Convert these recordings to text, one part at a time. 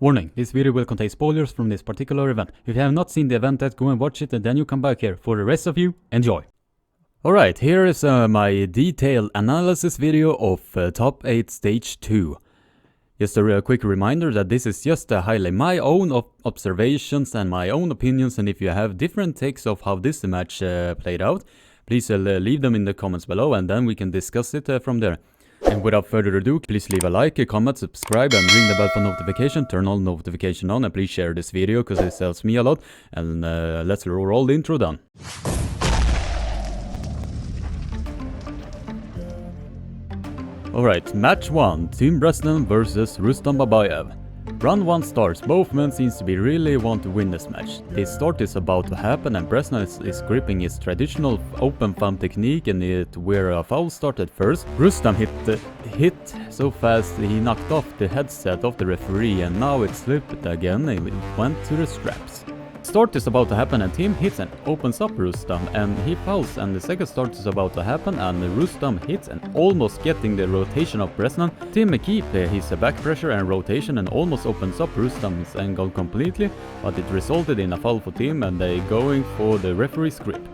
Warning, this video will contain spoilers from this particular event. If you have not seen the event yet, go and watch it and then you come back here. For the rest of you, enjoy! Alright, here is my detailed analysis video of Top 8 Stage 2. Just a real quick reminder that this is just highlight my own observations and my own opinions, and if you have different takes of how this match played out, please leave them in the comments below and then we can discuss it from there. And without further ado, please leave a like, a comment, subscribe and ring the bell for notification, turn all notification on, and please share this video because it helps me a lot. And let's roll the intro down. Alright, match 1, Tim Breslin vs Rustom. Round 1 starts, both men seems to be really want to win this match. The start is about to happen and Breslin is gripping his traditional open thumb technique and where a foul started first. Rustom hit so fast he knocked off the headset of the referee and now it slipped again and it went to the straps. Start is about to happen and Tim hits and opens up Rustom and he fouls, and the second start is about to happen and Rustom hits and almost getting the rotation of Breslin. Tim keeps his back pressure and rotation and almost opens up Rustom's angle completely, but it resulted in a foul for Tim and they going for the referee's grip.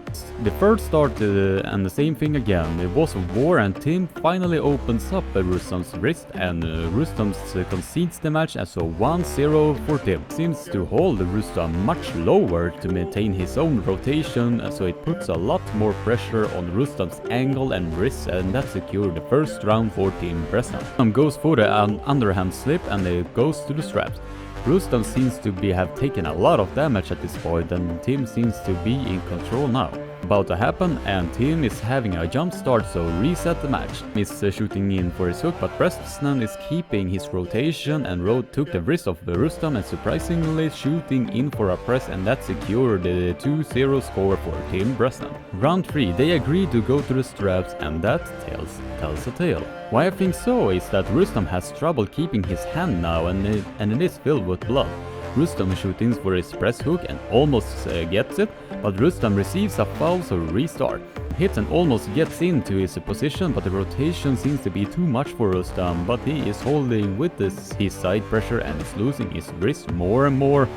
The third start and the same thing again. It was a war and Tim finally opens up Rustom's wrist and Rustom concedes the match as a 1-0 for Tim. Seems to hold Rustom much lower to maintain his own rotation, so it puts a lot more pressure on Rustom's angle and wrist, and that secured the first round for Tim Breslin. Rustom goes for the underhand slip and it goes to the straps. Rustom seems to have taken a lot of damage at this point and Tim seems to be in control now. About to happen and Tim is having a jump start, so reset the match. Tim is shooting in for his hook, but Breslin is keeping his rotation and took the wrist of Rustom and surprisingly shooting in for a press, and that secured the 2-0 score for Tim Breslin. Round 3, they agree to go to the straps and that tells a tale. Why I think so is that Rustom has trouble keeping his hand now and it is filled with blood. Rustom shoots for his press hook and almost gets it, but Rustom receives a foul, so restart. Hits and almost gets into his position, but the rotation seems to be too much for Rustom, but he is holding with his side pressure and is losing his wrist more and more.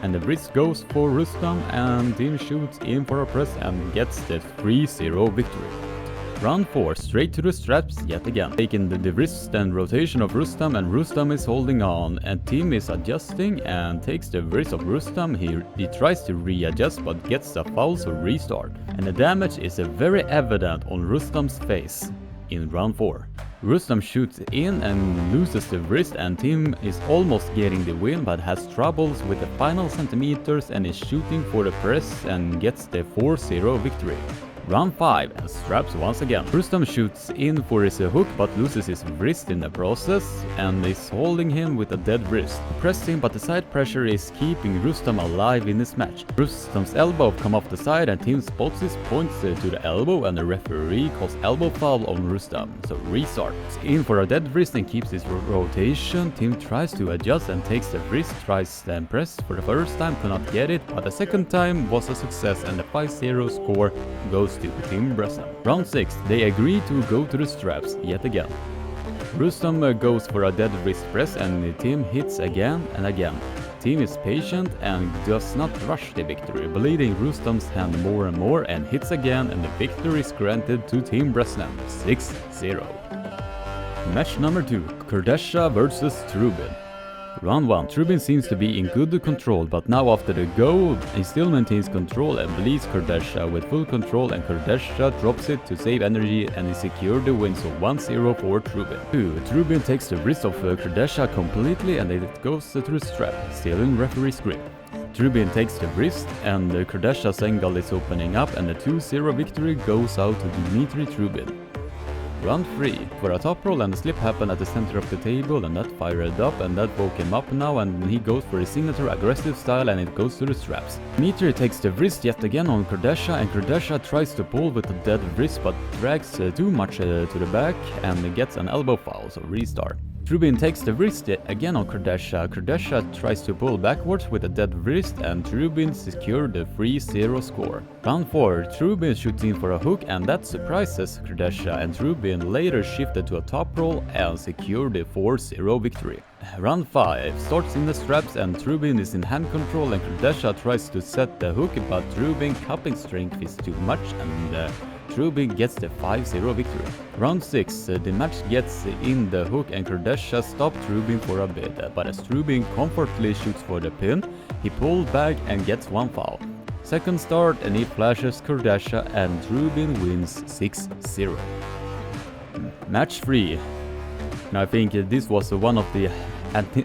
And the wrist goes for Rustom and Tim shoots in for a press and gets the 3-0 victory. Round 4, straight to the straps yet again. Taking the wrist and rotation of Rustom and Rustom is holding on and Tim is adjusting and takes the wrist of Rustom. He tries to readjust but gets a foul, so restart. And the damage is very evident on Rustom's face in round 4. Rustom shoots in and loses the wrist and Tim is almost getting the win but has troubles with the final centimeters and is shooting for the press and gets the 4-0 victory. Round 5 and straps once again. Rustom shoots in for his hook but loses his wrist in the process and is holding him with a dead wrist. Pressing, but the side pressure is keeping Rustom alive in this match. Rustom's elbow come off the side and Tim spots his points to the elbow and the referee calls elbow foul on Rustom, so restart. In for a dead wrist and keeps his rotation. Tim tries to adjust and takes the wrist, tries and press for the first time, could not get it, but the second time was a success and the 5-0 score goes to Tim Breslin. Round 6, they agree to go to the straps yet again. Rustom goes for a dead wrist press and Tim hits again and again. Tim is patient and does not rush the victory, bleeding Rustom's hand more and more and hits again, and the victory is granted to Tim Breslin, 6-0. Match number 2, Dasha vs Rubin. Round 1, Rubin seems to be in good control, but now after the goal, he still maintains control and bleeds Dasha with full control, and Dasha drops it to save energy and he secured the win, so 1-0 for Rubin. 2, Rubin takes the wrist of Dasha completely and it goes to the strap, still in referee's grip. Rubin takes the wrist and Dasha's angle is opening up and the 2-0 victory goes out to Dmitry Rubin. Round 3, for a top roll and a slip happened at the center of the table and that fired up and that woke him up now, and he goes for his signature aggressive style and it goes to the straps. Dmitry takes the wrist yet again on Dasha and Dasha tries to pull with a dead wrist but drags too much to the back and gets an elbow foul, so restart. Rubin takes the wrist again on Dasha. Dasha tries to pull backwards with a dead wrist and Rubin secured the 3-0 score. Round 4, Rubin shoots in for a hook and that surprises Dasha, and Rubin later shifted to a top roll and secured the 4-0 victory. Round 5 starts in the straps and Rubin is in hand control and Dasha tries to set the hook, but Rubin cupping strength is too much and Rubin gets the 5-0 victory. Round 6, the match gets in the hook and Kardasha stopped Rubin for a bit, but as Rubin comfortably shoots for the pin, he pulls back and gets one foul. Second start and he flashes Kardasha and Rubin wins 6-0. Match 3. Now I think this was one of the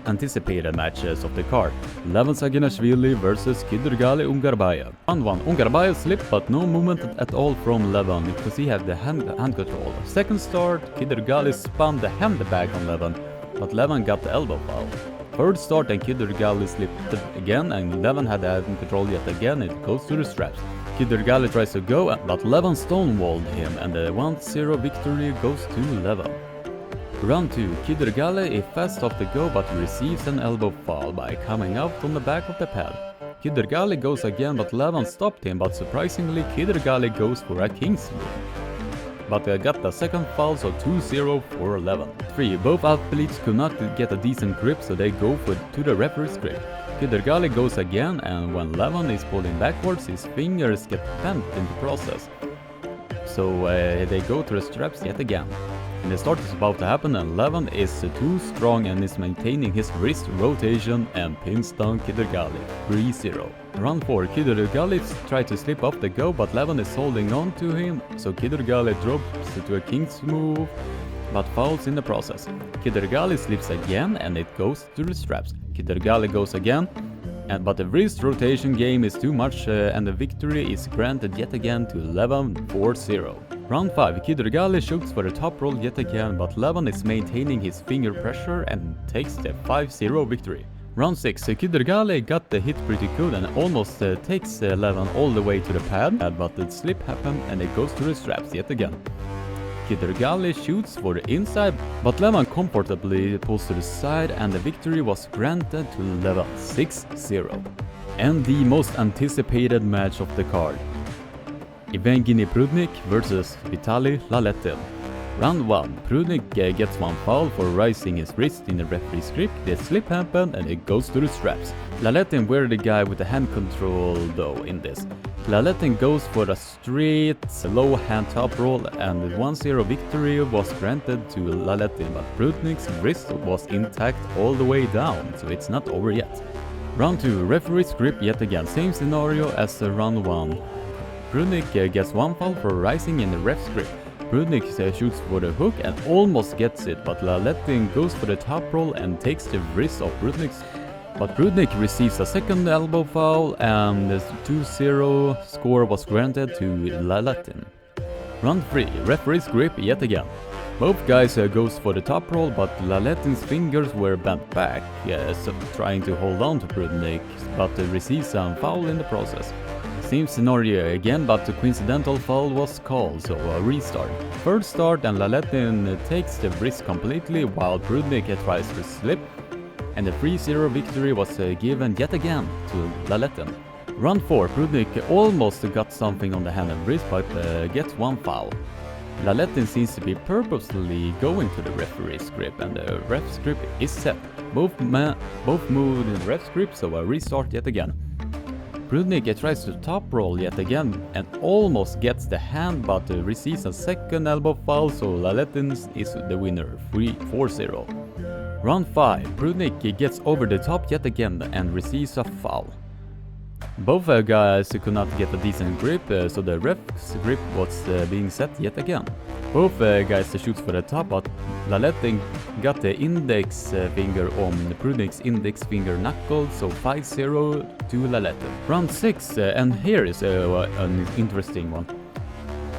anticipated matches of the card. LaVon Saginashvili versus Kidurgali Ungarbayev. Round 1. Ungarbayev slipped but no movement at all from LaVon because he had the hand control. Second start, Kidurgali spun the handbag on LaVon, but LaVon got the elbow foul. Third start and Kidurgali slipped again and LaVon had the hand control yet again. It goes to the straps. Kidurgali tries to go but LaVon stonewalled him and the 1-0 victory goes to LaVon. Round 2, Kidurgali is fast off the go but receives an elbow foul by coming out on the back of the pad. Kidurgali goes again but LaVon stopped him, but surprisingly Kidurgali goes for a king's move. But got the second foul, so 2-0 for LaVon. 3. Both athletes could not get a decent grip, so they go to the referee's grip. Kidurgali goes again and when LaVon is pulling backwards his fingers get bent in the process. So they go to the straps yet again. And the start is about to happen and LaVon is too strong and is maintaining his wrist rotation and pins down Kidurgali 3-0. Round 4, Kidurgali tries to slip off the go but LaVon is holding on to him, so Kidurgali drops to a king's move but fouls in the process. Kidurgali slips again and it goes to the straps. Kidurgali goes again, but the wrist rotation game is too much and the victory is granted yet again to LaVon 4-0. Round 5, Kidurgali shoots for the top roll yet again, but LaVon is maintaining his finger pressure and takes the 5-0 victory. Round 6, Kidurgali got the hit pretty good and almost takes LaVon all the way to the pad, but the slip happened and it goes to the straps yet again. Kidurgali shoots for the inside, but LaVon comfortably pulls to the side and the victory was granted to LaVon 6-0. And the most anticipated match of the card. Evgeny Prudnik versus Vitaly Laletin. Round 1. Prudnik gets one foul for raising his wrist in the referee's grip. The slip happened and it goes to the straps. Laletin were the guy with the hand control though in this. Laletin goes for a straight low hand top roll and the 1-0 victory was granted to Laletin, but Prudnik's wrist was intact all the way down, so it's not over yet. Round 2. Referee's grip yet again. Same scenario as round 1. Prudnik gets one foul for rising in the ref's grip. Prudnik shoots for the hook and almost gets it, but Laletin goes for the top roll and takes the wrist of Prudnik's. But Prudnik receives a second elbow foul and the 2-0 score was granted to Laletin. Round 3, referee's grip yet again. Both guys goes for the top roll, but Laletin's fingers were bent back, so trying to hold on to Prudnik, but receives a foul in the process. Same scenario again, but the coincidental foul was called, so a restart. Third start and Laletin takes the wrist completely while Prudnik tries to slip, and the 3-0 victory was given yet again to Laletin. Round 4, Prudnik almost got something on the hand and wrist but gets one foul. Laletin seems to be purposely going to the referee's grip and the ref's grip is set. Both moved in the ref's grip, so a restart yet again. Prudnik tries to top roll yet again and almost gets the hand but receives a second elbow foul, so Laletin is the winner 4-0. Round 5, Prudnik gets over the top yet again and receives a foul. Both guys could not get a decent grip, so the ref's grip was being set yet again. Both guys shoots for the top, but Laletin got the index finger on Prudnik's index finger knuckle, so 5-0 to Laletin. Round 6, and here is an interesting one.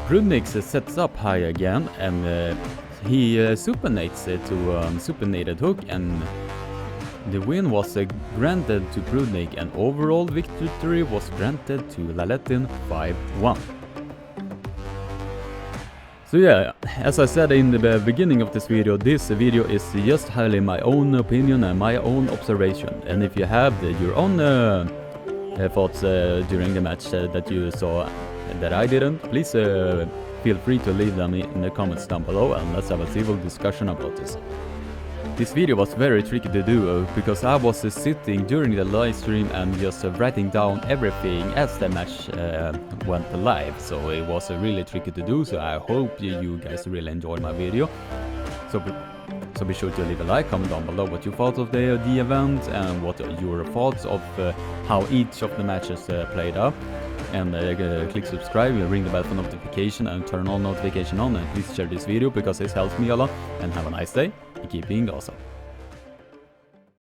Prudnik sets up high again and he supinates to supinated hook and the win was granted to Prudnik and overall victory was granted to Laletin 5-1. So yeah, as I said in the beginning of this video is just highly my own opinion and my own observation. And if you have your own thoughts during the match that you saw that I didn't, please feel free to leave them in the comments down below and let's have a civil discussion about this. This video was very tricky to do because I was sitting during the live stream and just writing down everything as the match went live, so it was really tricky to do, so I hope you guys really enjoyed my video. So be sure to leave a like, comment down below what you thought of the event and what your thoughts of how each of the matches played out. And click subscribe, ring the bell for notification and turn on notification on, and please share this video because it helps me a lot. And have a nice day and keep being awesome.